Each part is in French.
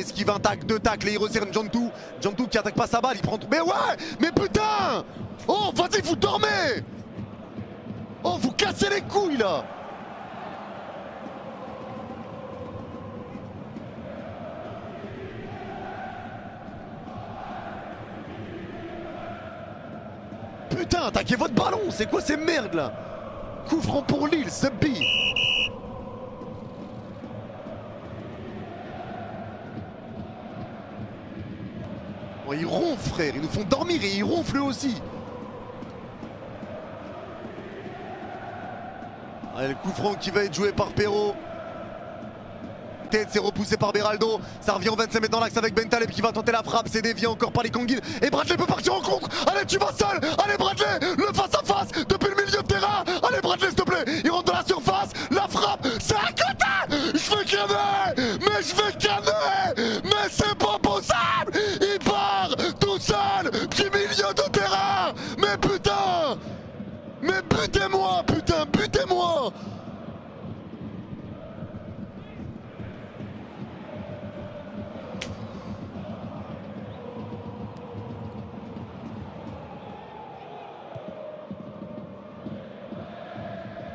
Esquive un tac, deux tacles et il resserre N'Jontou. N'Jontou qui attaque pas sa balle, il prend tout. Mais ouais! Mais putain! Oh, vas-y, vous dormez! Oh, vous cassez les couilles là! Putain, attaquez votre ballon! C'est quoi ces merdes là? Coup franc pour Lille, Subby! Oh, ils ronflent frère, ils nous font dormir et ils ronflent eux aussi. Allez, le coup franc qui va être joué par Perrault. Tête, c'est repoussé par Beraldo. Ça revient au 25 mètres dans l'axe avec Ben Taleb qui va tenter la frappe. C'est dévié encore par les Kangin. Et Bradley peut partir en contre. Allez, tu vas seul. Allez, Bradley, le face à face depuis le milieu de terrain. Allez, Bradley, s'il te plaît. Il rentre dans la surface. La frappe, c'est à côté. Je vais canner. Mais je vais canner. Mais c'est pas possible. Il part tout seul du milieu de terrain. Mais putain. Mais butez-moi, putain, butez-moi.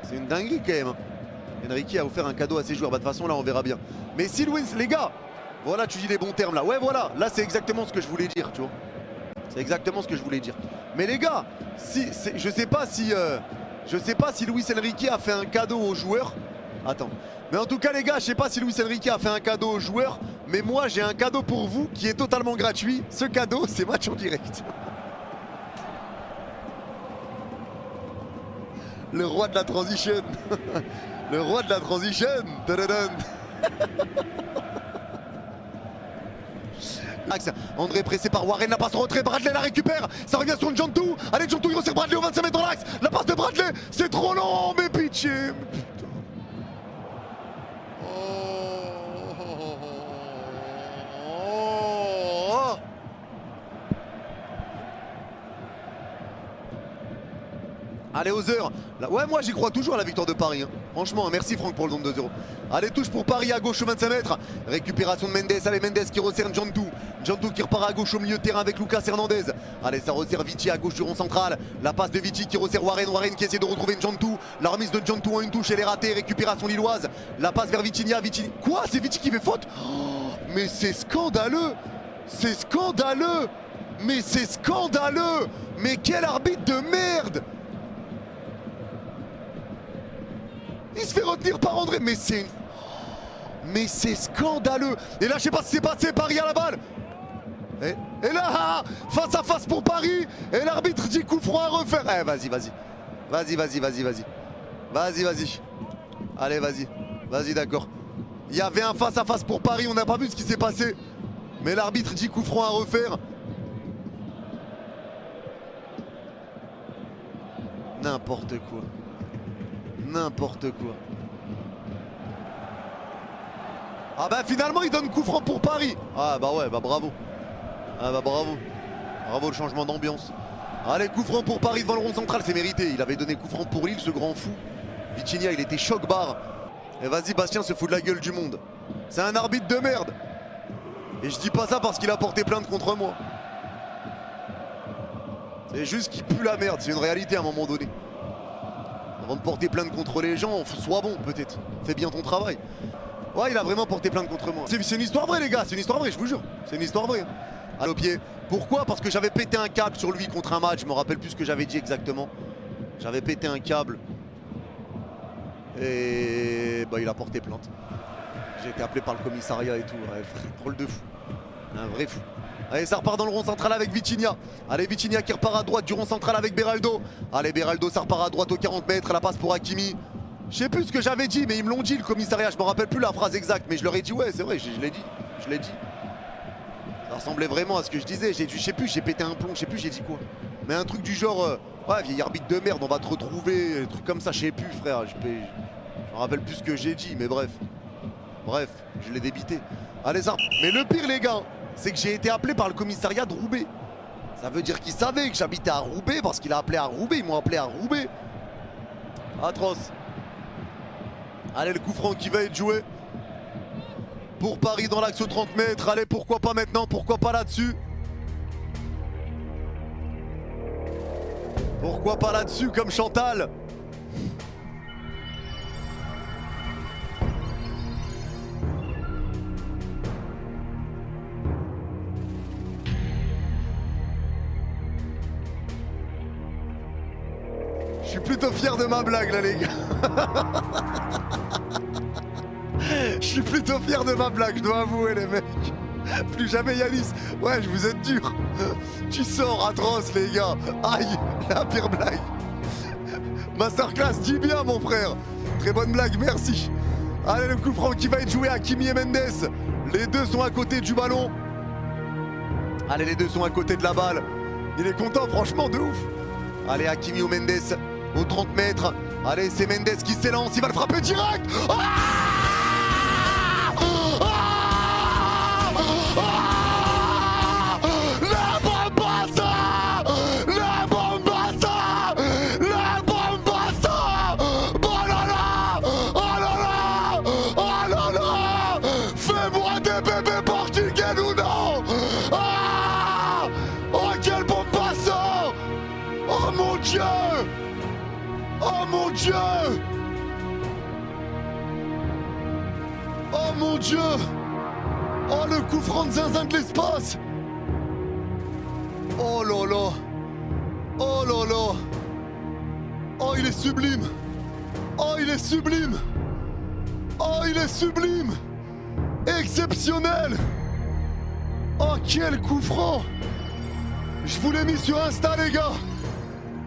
C'est une dinguerie quand même. Enrique a offert un cadeau à ses joueurs. Bah, de toute façon là on verra bien. Mais si Luis, les gars, voilà, tu dis les bons termes là. Ouais voilà, là c'est exactement ce que je voulais dire, tu vois. C'est exactement ce que je voulais dire. Mais les gars, si, je sais pas si Luis Enrique a fait un cadeau aux joueurs. Attends. Mais en tout cas les gars, je sais pas si Luis Enrique a fait un cadeau aux joueurs. Mais moi j'ai un cadeau pour vous qui est totalement gratuit. Ce cadeau, c'est match en direct. Le roi de la transition. Le roi de la transition. André pressé par Warren, la passe en retrait, Bradley la récupère, ça revient sur N'Jontou. Allez N'Jontou, il resserre Bradley au 25 mètres dans l'axe. La passe de Bradley, c'est trop long, mais pitié. Allez aux heures. Ouais, moi j'y crois toujours à la victoire de Paris. Hein. Franchement, merci Franck pour le nombre de 2-0. Allez, touche pour Paris à gauche au 25 mètres. Récupération de Mendes. Allez, Mendes qui resserre N'Jontou. N'Jontou qui repart à gauche au milieu de terrain avec Lucas Hernandez. Allez, ça resserre Vici à gauche du rond central. La passe de Vici qui resserre Warren. Warren qui essaie de retrouver N'Jontou. La remise de N'Jontou en une touche, elle est ratée. Récupération lilloise. La passe vers Vitinha. Vitinha. Quoi? C'est Vici qui fait faute? Oh, mais c'est scandaleux. C'est scandaleux. Mais c'est scandaleux. Mais quel arbitre de merde. Il se fait retenir par André, mais c'est scandaleux. Et là je sais pas si c'est passé, Paris à la balle. Et là, face à face pour Paris. Et l'arbitre dit coup franc à refaire. Eh vas-y, vas-y. Vas-y, vas-y, vas-y, vas-y. Vas-y, vas-y. Allez, vas-y. Vas-y, d'accord. Il y avait un face à face pour Paris, on n'a pas vu ce qui s'est passé. Mais l'arbitre dit coup franc à refaire. N'importe quoi. N'importe quoi. Ah bah finalement il donne coup franc pour Paris. Ah bah ouais, bah bravo. Ah bah bravo. Bravo le changement d'ambiance. Allez, coup franc pour Paris devant le rond central, c'est mérité. Il avait donné coup franc pour Lille, ce grand fou. Vitinha, il était choc-barre. Et vas-y, Bastien se fout de la gueule du monde. C'est un arbitre de merde. Et je dis pas ça parce qu'il a porté plainte contre moi. C'est juste qu'il pue la merde, c'est une réalité à un moment donné. Avant de porter plainte contre les gens, sois bon peut-être. Fais bien ton travail. Ouais, il a vraiment porté plainte contre moi. C'est une histoire vraie les gars, c'est une histoire vraie, je vous jure. C'est une histoire vraie. Allez au pied. Pourquoi? Parce que j'avais pété un câble sur lui contre un match. Je me rappelle plus ce que j'avais dit exactement. J'avais pété un câble. Et bah il a porté plainte. J'ai été appelé par le commissariat et tout. Ouais, drôle de fou. Un vrai fou. Allez, ça repart dans le rond central avec Vitinha. Allez, Vitinha qui repart à droite du rond central avec Beraldo. Allez, Beraldo, ça repart à droite aux 40 mètres. La passe pour Hakimi. Je sais plus ce que j'avais dit, mais ils me l'ont dit, le commissariat. Je me rappelle plus la phrase exacte, mais je leur ai dit, ouais, c'est vrai, je l'ai dit. Je l'ai dit. Ça ressemblait vraiment à ce que je disais. Je sais plus, j'ai pété un plomb, je sais plus, j'ai dit quoi. Mais un truc du genre, ouais, vieil arbitre de merde, on va te retrouver. Un truc comme ça, je sais plus, frère. Je me rappelle plus ce que j'ai dit, mais bref. Bref, je l'ai débité. Allez, ça. Mais le pire, les gars, c'est que j'ai été appelé par le commissariat de Roubaix. Ça veut dire qu'il savait que j'habitais à Roubaix parce qu'il a appelé à Roubaix. Ils m'ont appelé à Roubaix. Atroce. Allez, le coup franc qui va être joué. pour Paris dans l'axe aux 30 mètres. Allez, pourquoi pas maintenant, pourquoi pas là-dessus? Pourquoi pas là-dessus comme Chantal? Je suis plutôt fier de ma blague là les gars. Je suis plutôt fier de ma blague, je dois avouer les mecs. Plus jamais Yanis. Ouais, je vous êtes dur. Tu sors atroce les gars. Aïe, la pire blague. Masterclass, dis bien mon frère. Très bonne blague, merci. Allez, le coup franc qui va être joué à Hakimi et Mendes. Les deux sont à côté du ballon. Allez, les deux sont à côté de la balle. Il est content franchement de ouf. Allez, Hakimi ou Mendes aux 30 mètres. Allez, c'est Mendes qui s'élance, il va le frapper direct. Ah la bombaza! La bombaza! La bombaza! Oh là là! Oh là là! Oh là là! Fais-moi des bébés portugais ou non! Ah! Oh quel bombaza! Oh mon Dieu! Oh mon Dieu! Oh mon Dieu! Oh le coup franc de zinzin de l'espace! Oh là là! Oh là là! Oh il est sublime! Oh il est sublime! Oh il est sublime! Exceptionnel! Oh quel coup franc! Je vous l'ai mis sur Insta les gars!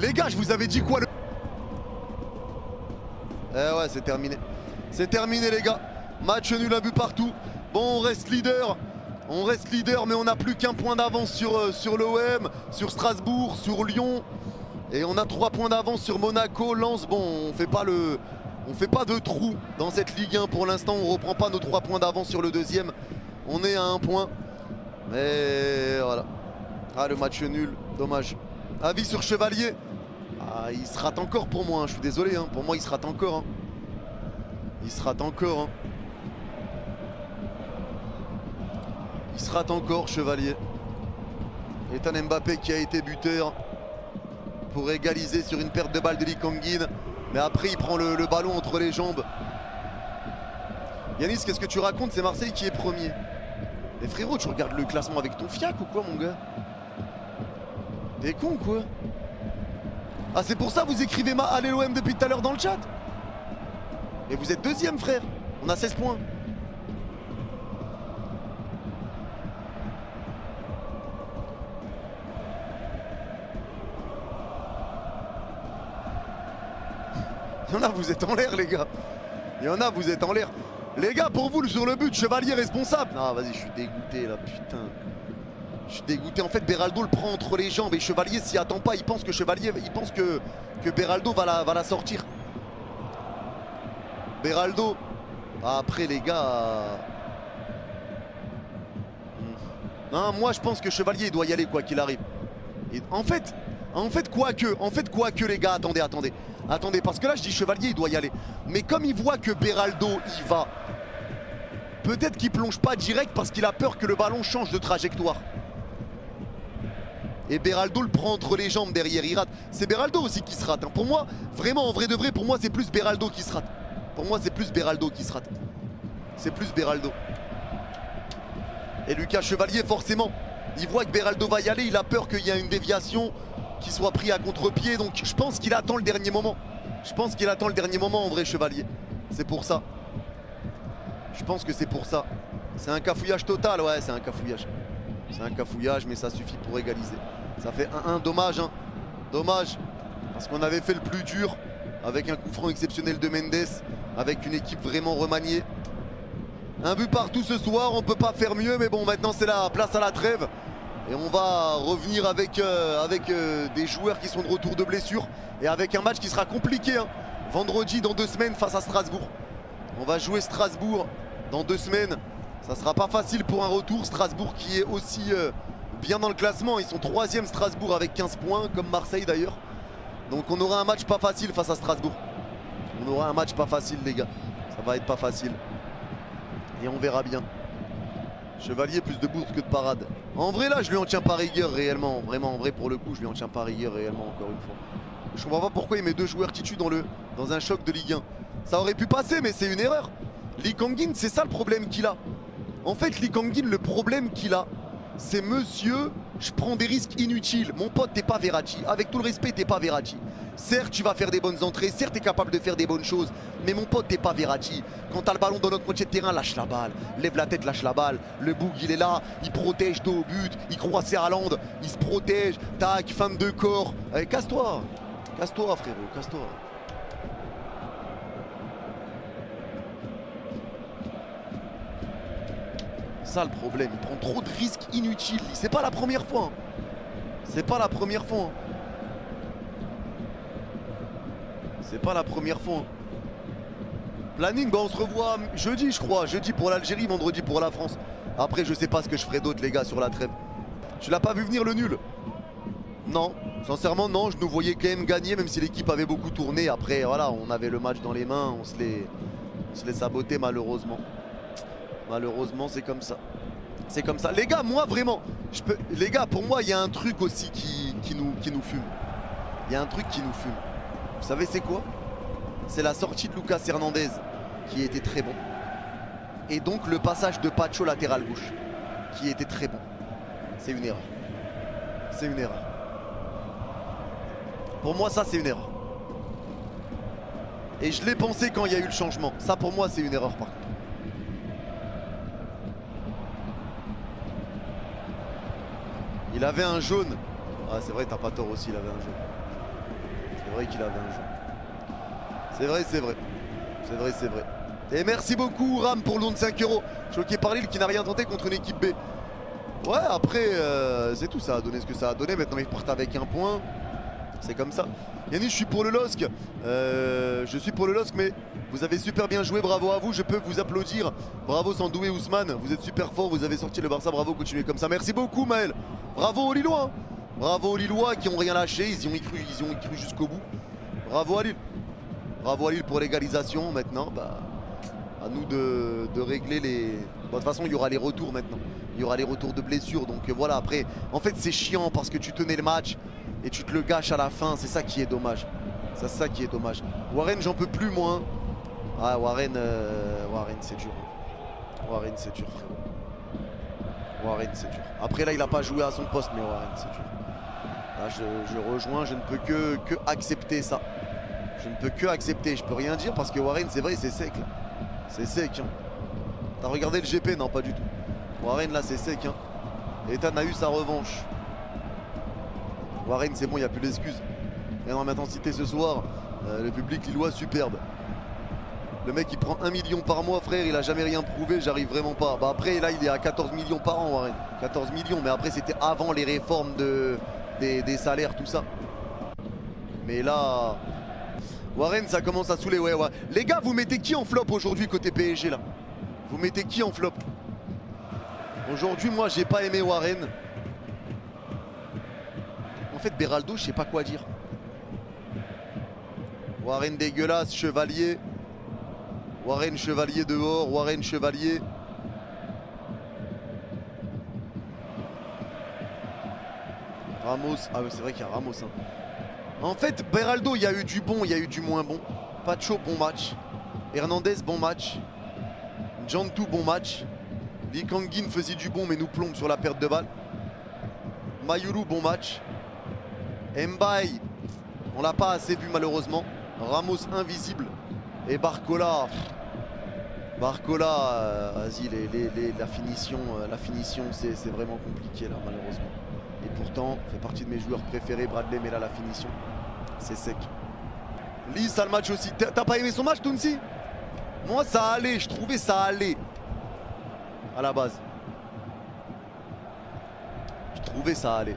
Les gars, je vous avais dit quoi le... Eh ouais, c'est terminé. C'est terminé les gars. Match nul, un but partout. Bon, on reste leader. On reste leader, mais on n'a plus qu'un point d'avance sur l'OM, sur Strasbourg, sur Lyon. Et on a 3 points d'avance sur Monaco, Lens. Bon, on fait pas de trou dans cette Ligue 1 pour l'instant. On reprend pas nos 3 points d'avance sur le deuxième. On est à 1 point. Mais voilà. Ah, le match nul, dommage. Avis sur Chevalier. Ah, il se rate encore pour moi, hein. Je suis désolé, hein. Pour moi il se rate encore. Hein. Il se rate encore. Hein. Il se rate encore, Chevalier. Ethan Mbappé qui a été buteur pour égaliser sur une perte de balle de Lee Kang-in. Mais après il prend le ballon entre les jambes. Yanis, qu'est-ce que tu racontes? C'est Marseille qui est premier. Et frérot, tu regardes le classement avec ton fiac ou quoi mon gars? T'es con ou quoi? Ah c'est pour ça vous écrivez allez l'OM depuis tout à l'heure dans le chat? Et vous êtes deuxième frère. On a 16 points. Il y en a, vous êtes en l'air les gars. Il y en a, vous êtes en l'air. Les gars, pour vous sur le but, Chevalier responsable. Non vas-y, je suis dégoûté là, putain. Je suis dégoûté, en fait Beraldo le prend entre les jambes et Chevalier s'y attend pas, il pense que Chevalier, il pense que Beraldo va la sortir. Beraldo, après les gars... Non, moi je pense que Chevalier il doit y aller quoi qu'il arrive. Et en fait quoique les gars, attendez, parce que là je dis Chevalier il doit y aller. Mais comme il voit que Beraldo y va, peut-être qu'il plonge pas direct parce qu'il a peur que le ballon change de trajectoire. Et Beraldo le prend entre les jambes derrière, il rate. C'est Beraldo aussi qui se rate. Hein. Pour moi, vraiment, en vrai de vrai, pour moi, c'est plus Beraldo qui se rate. Pour moi, c'est plus Beraldo qui se rate. C'est plus Beraldo. Et Lucas Chevalier, forcément, il voit que Beraldo va y aller. Il a peur qu'il y ait une déviation, qu'il soit pris à contre-pied. Donc, je pense qu'il attend le dernier moment. Je pense qu'il attend le dernier moment, en vrai, Chevalier. C'est pour ça. Je pense que c'est pour ça. C'est un cafouillage total, ouais, c'est un cafouillage. C'est un cafouillage, mais ça suffit pour égaliser. Ça fait 1-1, dommage, hein. Dommage, parce qu'on avait fait le plus dur avec un coup franc exceptionnel de Mendes, avec une équipe vraiment remaniée. Un but partout ce soir, on peut pas faire mieux, mais bon, maintenant c'est la place à la trêve. Et on va revenir avec des joueurs qui sont de retour de blessure et avec un match qui sera compliqué, hein. Vendredi dans 2 semaines face à Strasbourg. On va jouer Strasbourg dans 2 semaines. Ça sera pas facile pour un retour. Strasbourg qui est aussi bien dans le classement. Ils sont 3e Strasbourg avec 15 points, comme Marseille d'ailleurs. Donc on aura un match pas facile face à Strasbourg. On aura un match pas facile les gars. Ça va être pas facile. Et on verra bien. Chevalier plus de bourse que de parade. En vrai là je lui en tiens pas rigueur réellement. Vraiment en vrai pour le coup je lui en tiens pas rigueur réellement encore une fois. Je comprends pas pourquoi il met deux joueurs titus dans un choc de Ligue 1. Ça aurait pu passer mais c'est une erreur. Lee Kang-in c'est ça le problème qu'il a. En fait Lee Kang-in le problème qu'il a c'est monsieur je prends des risques inutiles. Mon pote t'es pas Verratti. Avec tout le respect t'es pas Verratti. Certes tu vas faire des bonnes entrées, certes t'es capable de faire des bonnes choses. Mais mon pote t'es pas Verratti. Quand t'as le ballon dans notre moitié de terrain, lâche la balle. Lève la tête, lâche la balle. Le boug il est là, il protège dos au but. Il croit c'est Haaland, il se protège. Tac, femme de corps. Allez, casse-toi. Casse-toi frérot, casse-toi. Ça le problème, il prend trop de risques inutiles. C'est pas la première fois. Hein. C'est pas la première fois. Hein. C'est pas la première fois. Hein. Planning, bah on se revoit jeudi je crois. Jeudi pour l'Algérie, vendredi pour la France. Après je sais pas ce que je ferai d'autre les gars sur la trêve. Tu l'as pas vu venir le nul? Non, sincèrement non, je nous voyais quand même gagner même si l'équipe avait beaucoup tourné. Après voilà, on avait le match dans les mains, on se les sabotait malheureusement. Malheureusement c'est comme ça. C'est comme ça. Les gars, moi vraiment, les gars, pour moi il y a un truc aussi qui nous fume. Il y a un truc qui nous fume. Vous savez c'est quoi? C'est la sortie de Lucas Hernandez qui était très bon. Et donc le passage de Pacho latéral gauche qui était très bon. C'est une erreur. C'est une erreur. Pour moi ça c'est une erreur. Et je l'ai pensé quand il y a eu le changement. Ça pour moi c'est une erreur par contre. Il avait un jaune. Ah c'est vrai, t'as pas tort aussi, il avait un jaune. C'est vrai qu'il avait un jaune. C'est vrai, c'est vrai. C'est vrai, c'est vrai. Et merci beaucoup Ram pour le don de 5 €. Choqué par Lille qui n'a rien tenté contre une équipe B. Ouais après c'est tout, ça a donné ce que ça a donné. Maintenant ils partent avec un point. C'est comme ça. Yannick, je suis pour le LOSC. Je suis pour le LOSC, mais vous avez super bien joué, bravo à vous, je peux vous applaudir. Bravo Sandoué Ousmane, vous êtes super fort, vous avez sorti le Barça, bravo, continuez comme ça. Merci beaucoup Maël. Bravo aux Lillois. Bravo aux Lillois qui n'ont rien lâché, ils y ont cru jusqu'au bout. Bravo à Lille. Bravo à Lille pour l'égalisation. Maintenant, bah, à nous de régler les... Bon, de toute façon, il y aura les retours maintenant. Il y aura les retours de blessures, donc voilà, après, en fait c'est chiant parce que tu tenais le match et tu te le gâches à la fin, c'est ça qui est dommage. C'est ça qui est dommage. Warren, j'en peux plus moi. Hein. Ah Warren c'est dur. Warren c'est dur frérot. Warren c'est dur. Après là il a pas joué à son poste mais Warren c'est dur. Là je rejoins, je ne peux que accepter ça. Je ne peux que accepter, je peux rien dire parce que Warren c'est vrai c'est sec là. C'est sec hein. T'as regardé le GP? Non pas du tout. Warren là c'est sec hein. Ethan a eu sa revanche. Warren c'est bon, il n'y a plus d'excuses. Énorme intensité ce soir. Le public lillois superbe. Le mec il prend 1 million par mois frère, il a jamais rien prouvé, j'arrive vraiment pas. Bah après là il est à 14 millions par an Warren. 14 millions mais après c'était avant les réformes des salaires tout ça. Mais là Warren ça commence à saouler ouais. Les gars vous mettez qui en flop aujourd'hui côté PSG là? Vous mettez qui en flop? Aujourd'hui moi j'ai pas aimé Warren. En fait Beraldo je sais pas quoi dire. Warren dégueulasse, Chevalier. Warren Chevalier dehors, Warren Chevalier. Ramos, ah oui c'est vrai qu'il y a Ramos hein. En fait Beraldo il y a eu du bon, il y a eu du moins bon. Pacho bon match. Hernandez bon match. Jantou bon match. Lee Kang-in faisait du bon mais nous plombe sur la perte de balle. Mayulu bon match. Mbaye on l'a pas assez vu malheureusement. Ramos invisible. Et Barcola, vas-y la finition c'est vraiment compliqué là malheureusement. Et pourtant fait partie de mes joueurs préférés Bradley, mais là la finition c'est sec. Lee ça le match aussi. T'as pas aimé son match Tounsi? Moi ça allait, je trouvais ça allait. À la base. Je trouvais ça allait.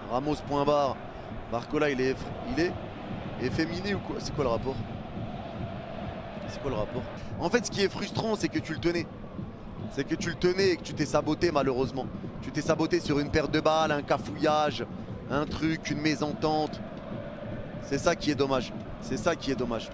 Ramos point barre. Barcola il est efféminé ou quoi? C'est quoi le rapport? C'est quoi le rapport? En fait ce qui est frustrant c'est que tu le tenais. C'est que tu le tenais et que tu t'es saboté malheureusement. Tu t'es saboté sur une perte de balles, un cafouillage, un truc, une mésentente. C'est ça qui est dommage. C'est ça qui est dommage.